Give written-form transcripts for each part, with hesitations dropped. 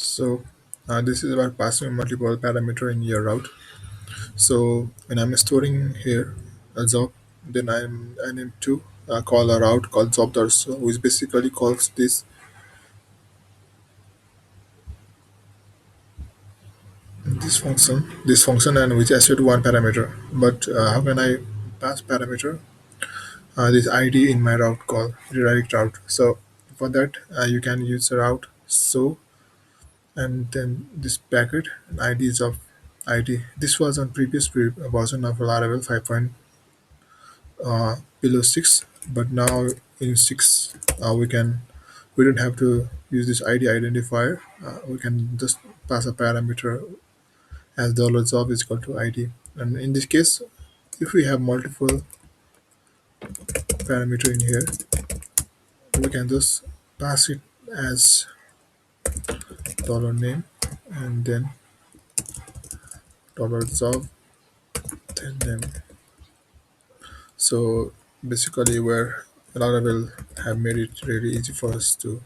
So this is about passing multiple parameter in your route. So when I'm storing here a job, then I need to call a route called job.so, which basically calls this function and which asset one parameter. But how can I pass parameter this ID in my route call redirect route? So for that you can use a route so and then this packet and IDs of ID. This was on previous version of Laravel 5. Below 6, but now in 6 we don't have to use this ID identifier. We can just pass a parameter as $job is equal to ID, and in this case if we have multiple parameter in here, we can just pass it as $name and then $job then name. So basically where Laravel have made it really easy for us to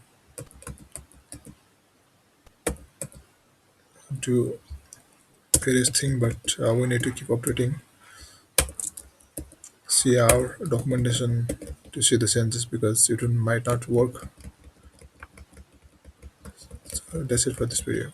do various things, but we need to keep updating, see our documentation to see the changes because it might not work. So that's it for this video.